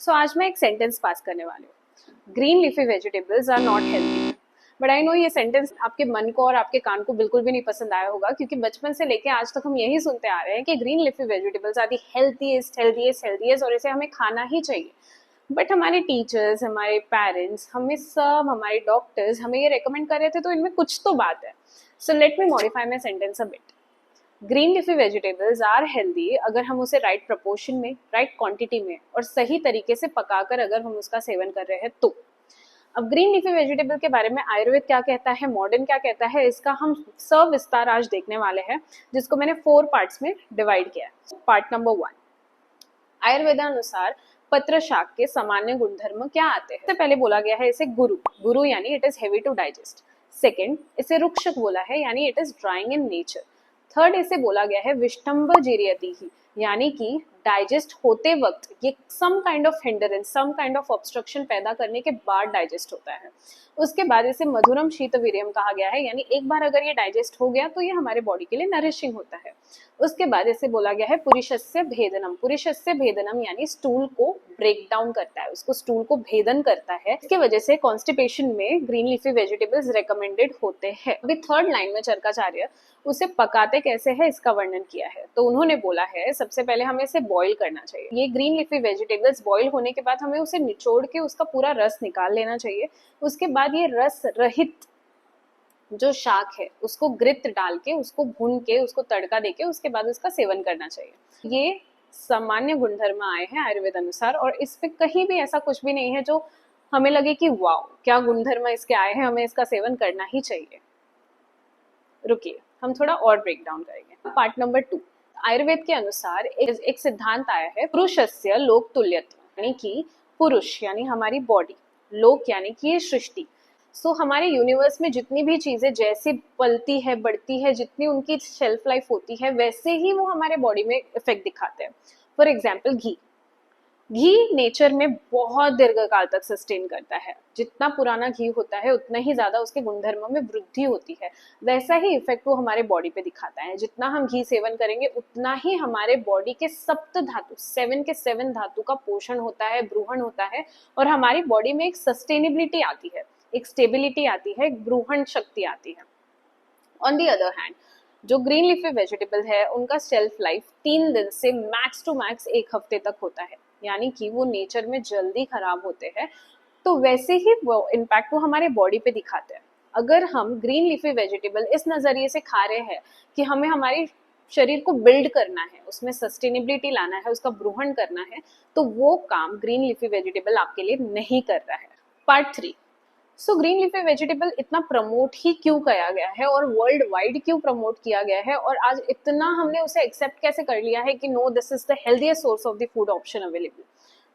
सो आज मैं एक सेंटेंस पास करने वाली हूँ। Green leafy vegetables are not healthy. But I know ये सेंटेंस आपके मन को और आपके कान को बिल्कुल भी नहीं पसंद आया होगा, क्योंकि बचपन से लेके आज तक हम यही सुनते आ रहे हैं कि green leafy vegetables are the healthiest और इसे हमें खाना ही चाहिए। बट हमारे टीचर्स, हमारे पेरेंट्स, हमें सब, हमारे डॉक्टर्स हमें ये रेकमेंड कर रहे थे, तो इनमें कुछ तो बात है। So let me modify my sentence a bit. Green leafy vegetables are healthy अगर हम उसे राइट प्रपोर्शन में, राइट क्वांटिटी में और सही तरीके से पकाकर अगर हम उसका सेवन कर रहे हैं तो। अब ग्रीन लीफी वेजिटेबल के बारे में आयुर्वेद क्या कहता है, मॉडर्न क्या कहता है, इसका हम सविस्तार आज देखने वाले हैं, जिसको मैंने 4 पार्ट्स में डिवाइड किया है। पार्ट नंबर 1, आयुर्वेदानुसार पत्र शाक के सामान्य गुणधर्म क्या आते हैं। इससे पहले बोला गया है इसे गुरु यानी it is heavy to digest. Second, इसे रुक्षक बोला है यानी it is drying in nature. Third, इसे बोला गया है विष्टम्भ जीर्यति ही, यानी कि डाइजेस्ट होते वक्त ये some kind of hindrance, some kind of obstruction पैदा करने के बाद डाइजेस्ट होता है। उसके बाद इसे मधुरम शीतवीर्यम कहा गया है, यानी एक बार अगर ये डाइजेस्ट हो गया तो ये हमारे बॉडी के लिए नरिशिंग होता है। उसके बाद इसे बोला गया है पुरुषस्य भेदनम। पुरुषस्य भेदनम यानी स्टूल को ब्रेक डाउन करता है, उसको स्टूल को भेदन करता है। इसके वजह से कॉन्स्टिपेशन में ग्रीन लीफी वेजिटेबल्स रेकमेंडेड होते हैं। अभी थर्ड लाइन में चरकाचार्य उसे पकाते कैसे है इसका वर्णन किया है। तो उन्होंने बोला है सबसे पहले हमें इसे बॉईल करना चाहिए। ये ग्रीन लीफी वेजिटेबल्स बॉईल होने के बाद हमें उसे निचोड़ के उसका पूरा रस निकाल लेना चाहिए। उसके बाद ये रस रहित जो शाक है उसको ग्रित डाल के, उसको भून के, उसको तड़का देके उसके बाद उसका सेवन करना चाहिए। ये सामान्य गुणधर्म आए हैं आयुर्वेद अनुसार, और इस पे कहीं भी ऐसा कुछ भी नहीं है जो हमें लगे कि वाओ क्या गुणधर्म इसके आए हैं, हमें इसका सेवन करना ही चाहिए। रुकिए, हम थोड़ा और ब्रेक डाउन करेंगे। पार्ट नंबर 2, आयुर्वेद के अनुसार एक सिद्धांत आया है पुरुषस्य लोक तुल्यत्व, यानी कि पुरुष यानी हमारी बॉडी, लोक यानी कि ये सृष्टि। सो हमारे यूनिवर्स में जितनी भी चीजें जैसे पलती है, बढ़ती है, जितनी उनकी शेल्फ लाइफ होती है, वैसे ही वो हमारे बॉडी में इफेक्ट दिखाते हैं। फॉर एग्जाम्पल घी नेचर में बहुत दीर्घकाल तक सस्टेन करता है। जितना पुराना घी होता है उतना ही ज्यादा उसके गुणधर्मों में वृद्धि होती है। वैसा ही इफेक्ट वो हमारे बॉडी पे दिखाता है। जितना हम घी सेवन करेंगे उतना ही हमारे बॉडी के सप्त धातु, 7 के 7 धातु का पोषण होता है, ब्रूहण होता है, और हमारी बॉडी में एक सस्टेनेबिलिटी आती है, एक स्टेबिलिटी आती है, एक ब्रूहण शक्ति आती है। ऑन दी अदर हैंड, जो ग्रीन लीफी वेजिटेबल है उनका शेल्फ लाइफ 3 दिन से मैक्स टू मैक्स 1 हफ्ते तक होता है, यानी कि वो नेचर में जल्दी खराब होते हैं। तो वैसे ही वो इम्पैक्ट वो हमारे बॉडी पे दिखाते हैं। अगर हम ग्रीन लीफी वेजिटेबल इस नजरिए से खा रहे हैं कि हमें हमारे शरीर को बिल्ड करना है, उसमें सस्टेनेबिलिटी लाना है, उसका ब्रूहण करना है, तो वो काम ग्रीन लीफी वेजिटेबल आपके लिए नहीं कर रहा है। Part 3, so green leafy vegetable इतना प्रमोट ही क्यों किया गया है और वर्ल्ड वाइड क्यों प्रमोट किया गया है, और आज इतना हमने उसे एक्सेप्ट कैसे कर लिया है कि no this is the healthiest source of the food option available.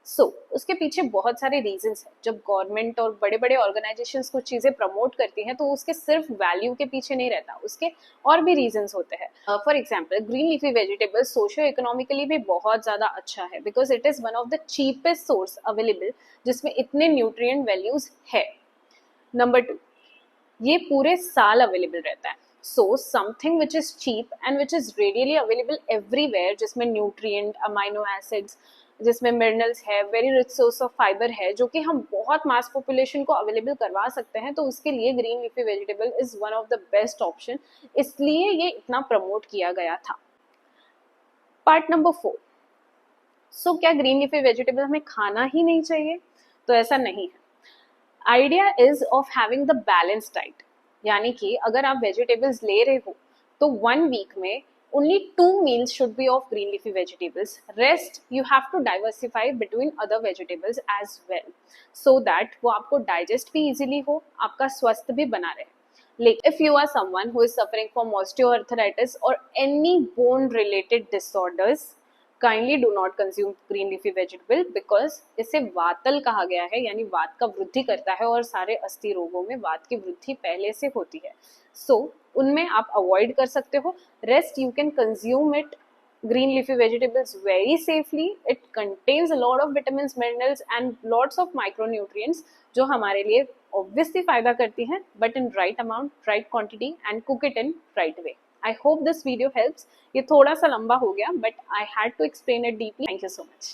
So उसके पीछे बहुत सारे रीजंस हैं। जब गवर्नमेंट और बड़े बड़े ऑर्गेनाइजेशंस कुछ चीजें प्रमोट करती हैं तो उसके सिर्फ वैल्यू के पीछे नहीं रहता, उसके और भी रीजंस होते हैं। For example, green leafy vegetable socio economically भी बहुत ज्यादा अच्छा है, because it is one of the cheapest source available जिसमें इतने न्यूट्रिएंट वैल्यूज है। नंबर 2, ये पूरे साल अवेलेबल रहता है। So something which is cheap and which is readily available everywhere, जिसमें न्यूट्रिएंट, अमाइनो एसिड्स, जिसमें मिनरल्स है, very rich source of fibre है, जो कि हम बहुत मास पॉपुलेशन को अवेलेबल करवा सकते हैं, तो उसके लिए green leafy vegetable is one of the best option, इसलिए ये इतना प्रमोट किया गया था। पार्ट नंबर 4, सो क्या ग्रीन लीफी वेजिटेबल हमें खाना ही नहीं चाहिए? तो ऐसा नहीं है। Idea is of having the balance diet, यानी कि अगर आप वेजिटेबल्स ले रहे हो तो 1 वीक में only 2 meals should be of green leafy vegetables. Rest you have to diversify between other vegetables as well, so that वो आपको digest भी easily हो, आपका स्वास्थ्य भी बना रहे। Like if you are someone who is suffering from osteoarthritis or any bone related disorders, kindly do not consume green leafy vegetable, because इसे वातल कहा गया है, यानी वात का वृद्धि करता है, और सारे अस्थि रोगों में वात की वृद्धि पहले से होती है। सो उनमें आप अवॉइड कर सकते हो। Rest you can consume it green leafy vegetables very safely. It contains a lot of vitamins, minerals and lots of micronutrients जो हमारे लिए obviously फायदा करती हैं, but in right amount, right quantity and cook it in right way. I hope this video helps. ये थोड़ा सा लंबा हो गया, but I had to explain it deeply. Thank you so much.